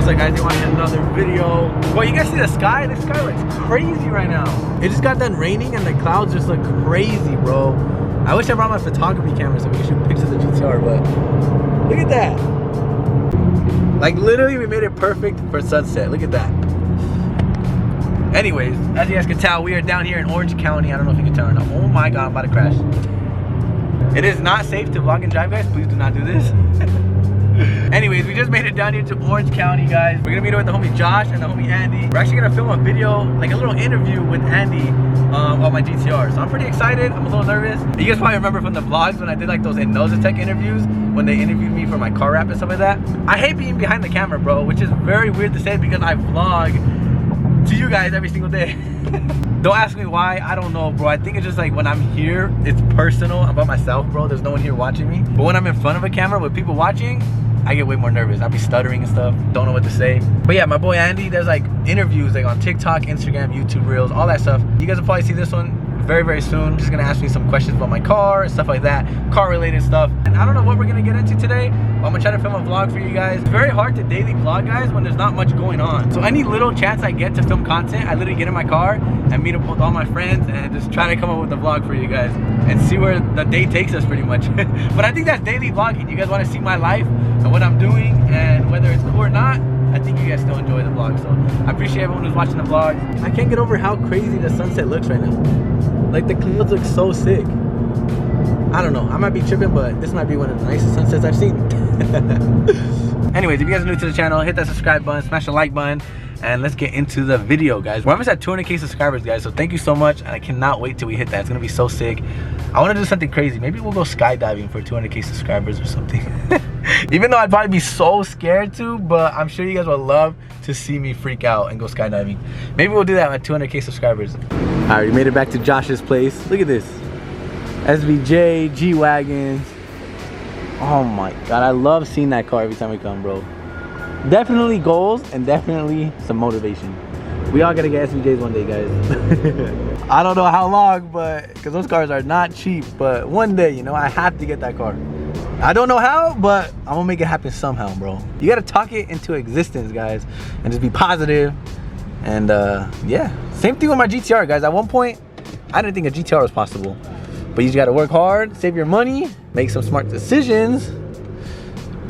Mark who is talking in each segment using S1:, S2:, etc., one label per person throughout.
S1: What's up, guys? You want another video? Well, you guys see the sky? The sky looks crazy right now. It just got done raining and the clouds just look crazy, bro. I wish I brought my photography camera so we could shoot pictures of the GTR, but look at that. Like, literally, we made it perfect for sunset. Look at that. Anyways, as you guys can tell, we are down here in Orange County. I don't know if you can tell or not. Oh my God, I'm about to crash. It is not safe to vlog and drive, guys. Please do not do this. Anyways, we just made it down here to Orange County, guys. We're gonna meet up with the homie Josh and the homie Andy. We're actually gonna film a video, like a little interview with Andy on my GTR. So I'm pretty excited. I'm a little nervous. You guys probably remember from the vlogs when I did like those Tech interviews, when they interviewed me for my car wrap and stuff like that. I hate being behind the camera, bro, which is very weird to say because I vlog to you guys every single day. Don't ask me why, I don't know, bro. I think it's just like when I'm here, it's personal. I'm by myself, bro. There's no one here watching me. But when I'm in front of a camera with people watching, I get way more nervous. I'll be stuttering and stuff, don't know what to say. But yeah, my boy Andy, there's like interviews like on TikTok, Instagram, YouTube Reels, all that stuff. You guys will probably see this one very, very soon. Just gonna ask me some questions about my car and stuff like that, car related stuff. And I don't know what we're gonna get into today, but I'm gonna try to film a vlog for you guys. It's very hard to daily vlog, guys, when there's not much going on. So any little chance I get to film content, I literally get in my car and meet up with all my friends and just try to come up with a vlog for you guys and see where the day takes us pretty much. But I think that's daily vlogging. You guys wanna see my life and what I'm doing, and whether it's cool or not, I think you guys still enjoy the vlog. So I appreciate everyone who's watching the vlog. I can't get over how crazy the sunset looks right now. Like, the clouds look so sick. I don't know, I might be tripping, but this might be one of the nicest sunsets I've seen. Anyways, if you guys are new to the channel, hit that subscribe button, smash the like button, and let's get into the video, guys. We're almost at 200K subscribers, guys, so thank you so much, and I cannot wait till we hit that. It's gonna be so sick. I want to do something crazy. Maybe we'll go skydiving for 200K subscribers or something. Even though I'd probably be so scared to, but I'm sure you guys would love to see me freak out and go skydiving. Maybe we'll do that at 200K subscribers. All right, we made it back to Josh's place. Look at this. SVJ, G-Wagons. Oh my God, I love seeing that car every time we come, bro. Definitely goals and definitely some motivation. We all gotta get SVJs one day, guys. I don't know how long, but because those cars are not cheap, but one day, you know, I have to get that car. I don't know how, but I'm gonna make it happen somehow, bro. You gotta talk it into existence, guys, and just be positive. And yeah, same thing with my GTR, guys. At one point, I didn't think a GTR was possible, but you just gotta work hard, save your money, make some smart decisions,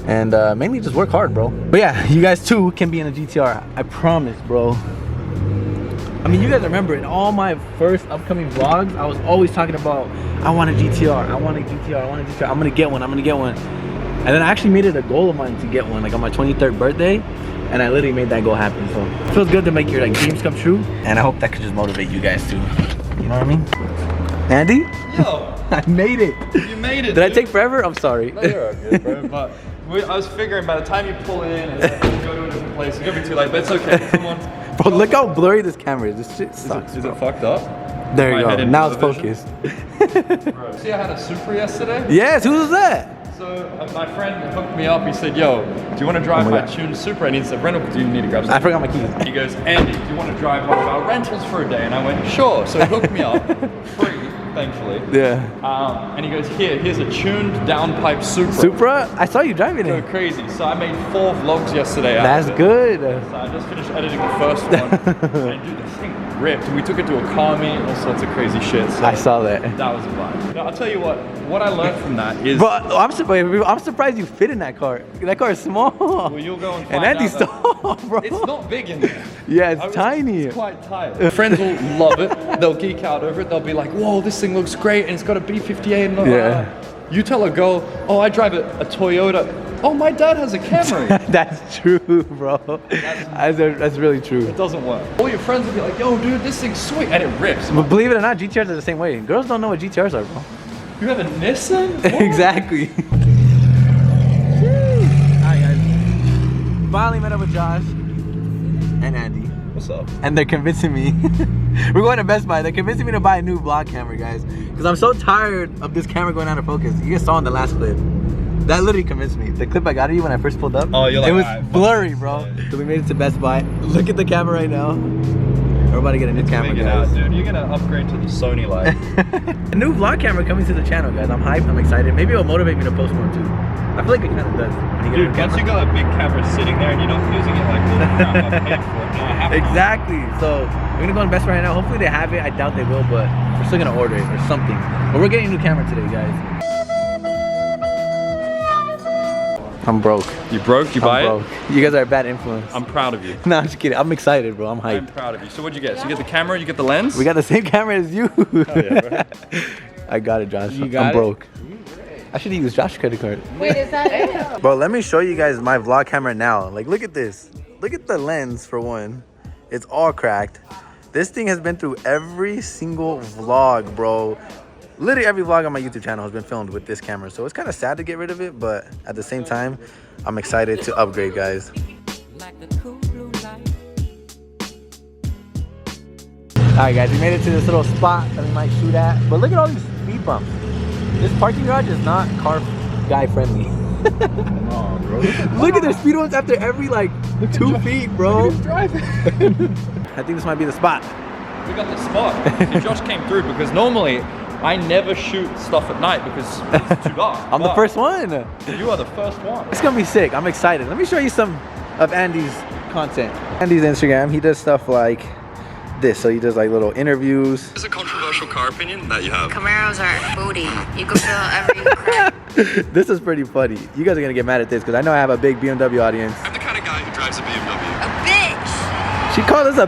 S1: and mainly just work hard, bro. But yeah, you guys too can be in a GTR. I promise, bro. I mean, you guys remember in all my first upcoming vlogs, I was always talking about, I want a GTR, I want a GTR, I want a GTR, I'm gonna get one, I'm gonna get one. And then I actually made it a goal of mine to get one, like on my 23rd birthday, and I literally made that goal happen. So it feels good to make your like dreams come true, and I hope that could just motivate you guys too. You know what I mean? Andy?
S2: Yo!
S1: I made it!
S2: You made it,
S1: Did I take forever? I'm sorry.
S2: No, you're okay, bro. But I was figuring by the time you pull in and go to a different place, it's gonna be too late, but it's okay. Come on.
S1: Bro, look how blurry this camera is. This shit sucks.
S2: Is it fucked up?
S1: There you go. Now it's focused.
S2: Bro, see, I had a Supra yesterday.
S1: Yes, who was that?
S2: So my friend hooked me up. He said, "Yo, do you want to drive my tuned Supra?" And he said, "Rental, do you need to grab something?"
S1: I forgot my keys.
S2: He goes, "Andy, do you want to drive one of our rentals for a day?" And I went, "Sure." So he hooked me up, free, thankfully.
S1: Yeah.
S2: And he goes, "Here's a tuned downpipe Supra."
S1: Supra? I saw you driving it.
S2: So crazy. So I made 4 vlogs yesterday.
S1: That's good.
S2: So I just finished editing the first one. And dude, this thing ripped. We took it to a car meet and all sorts of crazy shit. So
S1: I saw that.
S2: That was a vibe. Now, I'll tell you what I learned from that is...
S1: Bro, I'm surprised you fit in that car. That car is small.
S2: Well, you'll go and find
S1: and Andy's tall, bro.
S2: It's not big in there.
S1: Yeah, it's tiny.
S2: It's quite tight. Friends will love it. They'll geek out over it. They'll be like, whoa, this thing looks great and it's got a B58 and all that. You tell a girl, oh, I drive a Toyota. Oh, my dad has a Camry.
S1: That's true, bro. That's really true.
S2: It doesn't work. All your friends will be like, yo, dude, this thing's sweet. And it rips.
S1: But believe it or not, GTRs are the same way. Girls don't know what GTRs are, bro.
S2: You have a Nissan?
S1: Exactly. Alright, guys. Finally met up with Josh and Andy.
S2: What's up?
S1: And they're convincing me. We're going to Best Buy. They're convincing me to buy a new vlog camera, guys. Because I'm so tired of this camera going out of focus. You guys saw in the last clip. That literally convinced me. The clip I got of you when I first pulled up.
S2: Oh, you're like,
S1: it was blurry, bro. So we made it to Best Buy. Look at the camera right now. We're about to get a new camera,
S2: Figure it
S1: guys.
S2: out, dude. You're gonna upgrade to the Sony light.
S1: A new vlog camera coming to the channel, guys. I'm hyped. I'm excited. Maybe it'll motivate me to post more too. I feel like it kind of does. When you get a new
S2: Dude, once
S1: camera.
S2: you got a big camera sitting there and you're not using it, like, holy crap, I paid for it. Now I have it.
S1: Exactly. So we're gonna go in Best Buy right now. Hopefully they have it. I doubt they will, but we're still gonna order it or something. But we're getting a new camera today, guys. I'm broke.
S2: You broke? You buy
S1: I'm
S2: it?
S1: broke. You guys are a bad influence.
S2: I'm proud of you.
S1: No, I'm just kidding. I'm excited, bro. I'm
S2: I'm
S1: hyped.
S2: proud of you. So what'd you get? So you get the camera, you get the lens?
S1: We got the same camera as you.
S2: yeah, bro.
S1: I got it, Josh.
S2: You got
S1: I'm
S2: it?
S1: broke. I should use Josh's credit card.
S3: Wait, is that it?
S1: Bro, let me show you guys my vlog camera now. Like, look at this. Look at the lens, for one. It's all cracked. This thing has been through every single vlog, bro. Literally every vlog on my YouTube channel has been filmed with this camera. So it's kind of sad to get rid of it, but at the same time, I'm excited to upgrade, guys. Alright, guys, we made it to this little spot that we might shoot at. But look at all these speed bumps. This parking garage is not car guy friendly.
S2: Oh, bro.
S1: Look at the speed bumps after every like 2 feet, bro.
S2: Driving.
S1: I think this might be the spot.
S2: We got the spot. See, Josh came through because normally I never shoot stuff at night because it's too dark.
S1: I'm the
S2: But
S1: first one.
S2: You are the first one.
S1: It's gonna be sick. I'm excited. Let me show you some of Andy's content. Andy's Instagram, he does stuff like this. So he does like little interviews.
S4: What's a controversial car opinion that you have?
S3: Camaros are booty. You can feel every crack.
S1: This is pretty funny. You guys are gonna get mad at this because I know I have a big BMW audience.
S4: I'm the kind of guy who drives a BMW.
S3: A bitch.
S1: She called us a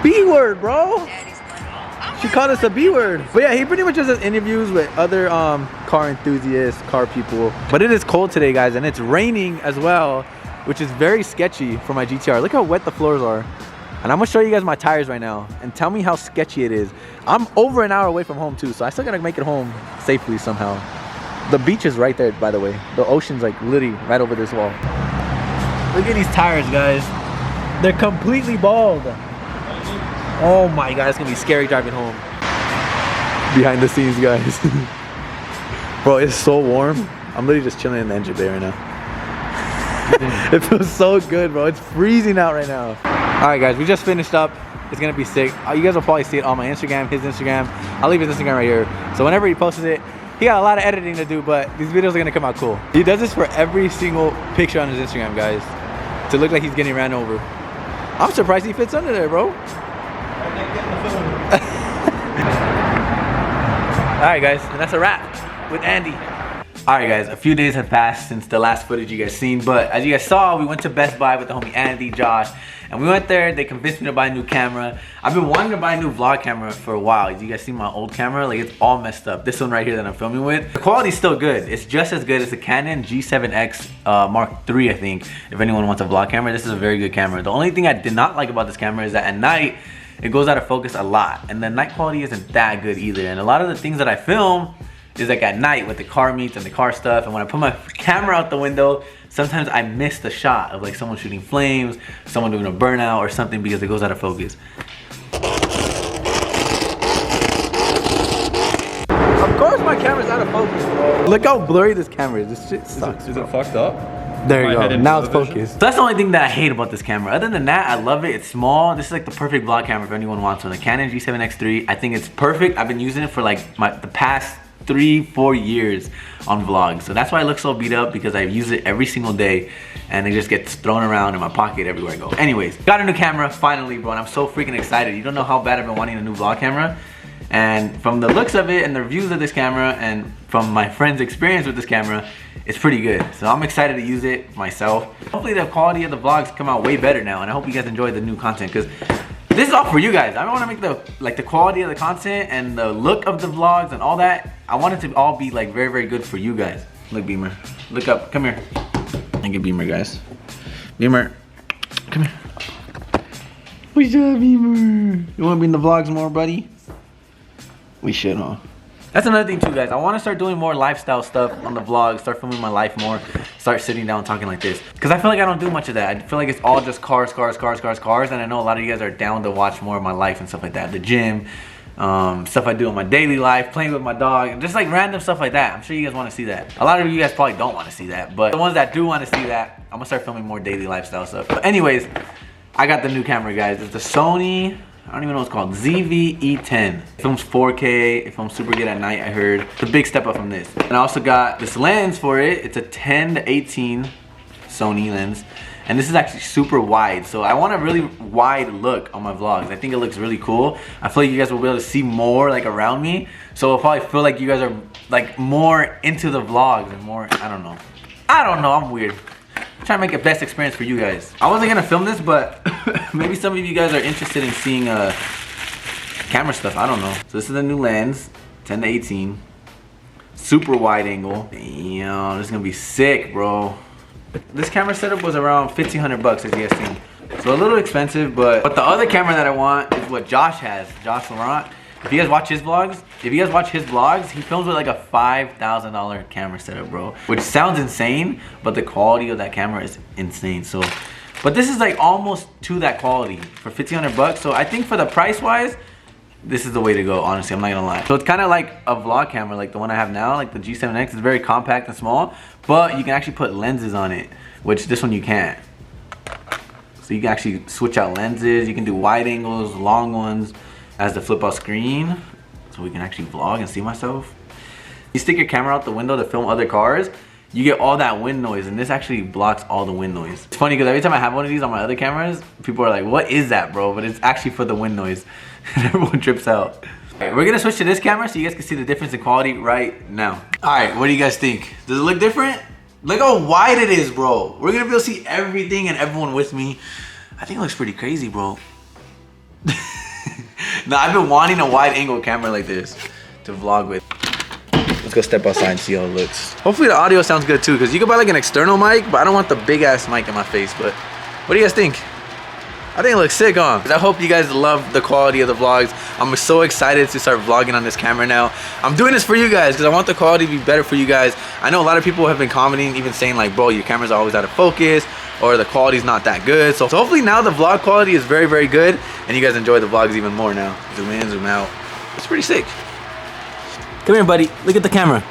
S1: B word, bro.
S3: Daddy's money.
S1: She called us a B word. But yeah, he pretty much just does interviews with other car enthusiasts, car people. But it is cold today, guys, and it's raining as well, which is very sketchy for my GTR. Look how wet the floors are. And I'm gonna show you guys my tires right now and tell me how sketchy it is. I'm over an hour away from home too, so I still gotta make it home safely somehow. The beach is right there, by the way. The ocean's like literally right over this wall. Look at these tires, guys. They're completely bald. Oh my God, it's gonna be scary driving home. Behind the scenes, guys. Bro, it's so warm. I'm literally just chilling in the engine bay right now. It feels so good, bro. It's freezing out right now. All right, guys, we just finished up. It's gonna be sick. You guys will probably see it on my Instagram, his Instagram. I'll leave his Instagram right here. So whenever he posts it, he got a lot of editing to do, but these videos are gonna come out cool. He does this for every single picture on his Instagram, guys, to look like he's getting ran over. I'm surprised he fits under there, bro. All right, guys, and that's a wrap with Andy. All right, guys, a few days have passed since the last footage you guys seen, but as you guys saw, we went to Best Buy with the homie Andy, Josh, and we went there. They convinced me to buy a new camera. I've been wanting to buy a new vlog camera for a while. You guys see my old camera? Like, it's all messed up. This one right here that I'm filming with. The quality's still good. It's just as good as the Canon G7X Mark III, I think. If anyone wants a vlog camera, this is a very good camera. The only thing I did not like about this camera is that at night, it goes out of focus a lot, and the night quality isn't that good either. And a lot of the things that I film is like at night with the car meets and the car stuff, and when I put my camera out the window, sometimes I miss the shot of like someone shooting flames, someone doing a burnout or something because it goes out of focus. Of course my camera's out of focus, bro. Look how blurry this camera is. This shit sucks.
S2: Is it fucked up?
S1: There you
S2: Might head
S1: go.
S2: into
S1: Now it's
S2: the vision.
S1: focused. So that's the only thing that I hate about this camera. Other than that, I love it. It's small. This is like the perfect vlog camera if anyone wants one. The Canon G7X III. I think it's perfect. I've been using it for like the past 3-4 years on vlogs. So that's why I look so beat up, because I use it every single day and it just gets thrown around in my pocket everywhere I go. Anyways, got a new camera finally, bro, and I'm so freaking excited. You don't know how bad I've been wanting a new vlog camera. And from the looks of it and the reviews of this camera and from my friend's experience with this camera, it's pretty good. So I'm excited to use it myself. Hopefully the quality of the vlogs come out way better now, and I hope you guys enjoy the new content, because this is all for you guys. I don't want to make the quality of the content and the look of the vlogs and all that. I want it to all be like very, very good for you guys. Look, Beamer, look up, come here. Look at Beamer, guys. Beamer, come here. What's up, Beamer? You want to be in the vlogs more, buddy? We should, huh? That's another thing too, guys. I want to start doing more lifestyle stuff on the vlog, start filming my life more, start sitting down talking like this. Because I feel like I don't do much of that. I feel like it's all just cars, cars, cars, cars, cars. And I know a lot of you guys are down to watch more of my life and stuff like that. The gym, stuff I do in my daily life, playing with my dog, and just like random stuff like that. I'm sure you guys want to see that. A lot of you guys probably don't want to see that, but the ones that do want to see that, I'm going to start filming more daily lifestyle stuff. But anyways, I got the new camera, guys. It's the Sony I don't even know what it's called. ZV-E10. It films 4K. It films super good at night, I heard. It's a big step up from this. And I also got this lens for it. It's a 10-18 Sony lens. And this is actually super wide. So I want a really wide look on my vlogs. I think it looks really cool. I feel like you guys will be able to see more like around me. So I'll probably feel like you guys are like more into the vlogs and more, I don't know, I'm weird. I'm trying to make a best experience for you guys. I wasn't gonna film this, but maybe some of you guys are interested in seeing camera stuff. I don't know. So this is the new lens, 10-18, super wide angle. Damn, this is gonna be sick, bro. This camera setup was around 1,500 bucks, as you guys seen. So a little expensive, but the other camera that I want is what Josh has, Josh Laurent. If you guys watch his vlogs, he films with like a $5,000 camera setup, bro. Which sounds insane, but the quality of that camera is insane. So, but this is like almost to that quality for 1,500 bucks. So I think for the price wise, this is the way to go, honestly, I'm not gonna lie. So it's kind of like a vlog camera, like the one I have now, like the G7X. It's very compact and small, but you can actually put lenses on it, which this one you can't. So you can actually switch out lenses. You can do wide angles, long ones. Has the flip out screen, so we can actually vlog and see myself. You stick your camera out the window to film other cars, you get all that wind noise, and this actually blocks all the wind noise. It's funny because every time I have one of these on my other cameras, people are like, what is that, bro? But it's actually for the wind noise. And everyone trips out. Alright, we're gonna switch to this camera so you guys can see the difference in quality right now. Alright, what do you guys think? Does it look different? Look how wide it is, bro. We're gonna be able to see everything and everyone with me. I think it looks pretty crazy, bro. Now, I've been wanting a wide angle camera like this to vlog with. Let's go step outside and see how it looks. Hopefully the audio sounds good too, because you can buy like an external mic, but I don't want the big ass mic in my face. But what do you guys think? I think it looks sick, huh? I hope you guys love the quality of the vlogs. I'm so excited to start vlogging on this camera now. I'm doing this for you guys because I want the quality to be better for you guys. I know a lot of people have been commenting, even saying like, bro, your cameras are always out of focus, or the quality's not that good. So hopefully now the vlog quality is very, very good, and you guys enjoy the vlogs even more now. Zoom in, zoom out. It's pretty sick. Come here, buddy. Look at the camera.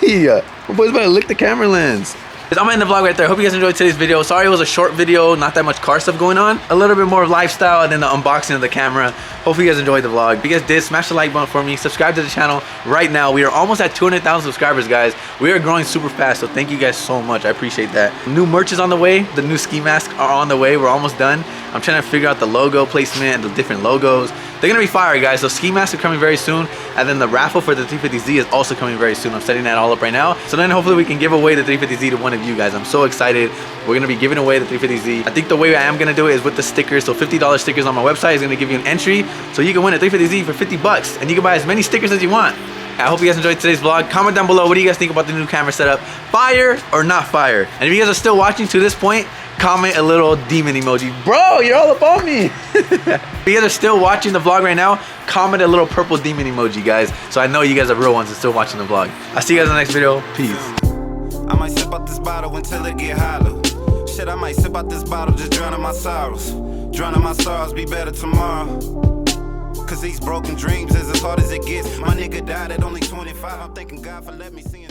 S1: Hey, my boy's about to lick the camera lens. I'm gonna end the vlog right there. Hope you guys enjoyed today's video. Sorry it was a short video, not that much car stuff going on. A little bit more lifestyle and then the unboxing of the camera. Hopefully you guys enjoyed the vlog. If you guys did, smash the like button for me. Subscribe to the channel right now. We are almost at 200,000 subscribers, guys. We are growing super fast, so thank you guys so much. I appreciate that. New merch is on the way. The new ski masks are on the way. We're almost done. I'm trying to figure out the logo placement and the different logos. They're gonna be fire, guys. So ski masks are coming very soon, and then the raffle for the 350Z is also coming very soon. I'm setting that all up right now. So then hopefully we can give away the 350Z to one of you guys. I'm so excited. We're gonna be giving away the 350Z. I think the way I am gonna do it is with the stickers. So $50 stickers on my website is gonna give you an entry, so you can win a 350Z for 50 bucks, and you can buy as many stickers as you want. I hope you guys enjoyed today's vlog. Comment down below, what do you guys think about the new camera setup? Fire or not fire? And if you guys are still watching to this point, comment a little demon emoji. Bro, you're all up on me. If you guys are still watching the vlog right now, comment a little purple demon emoji, guys, so I know you guys are real ones and still watching the vlog. I'll see you guys in the next video. Peace.
S5: I might sip out this bottle until it get hollow. Shit, I might sip out this bottle, just drowning my sorrows. Drowning my sorrows, be better tomorrow. Cause these broken dreams is as hard as it gets. My nigga died at only 25. I'm thanking God for letting me see.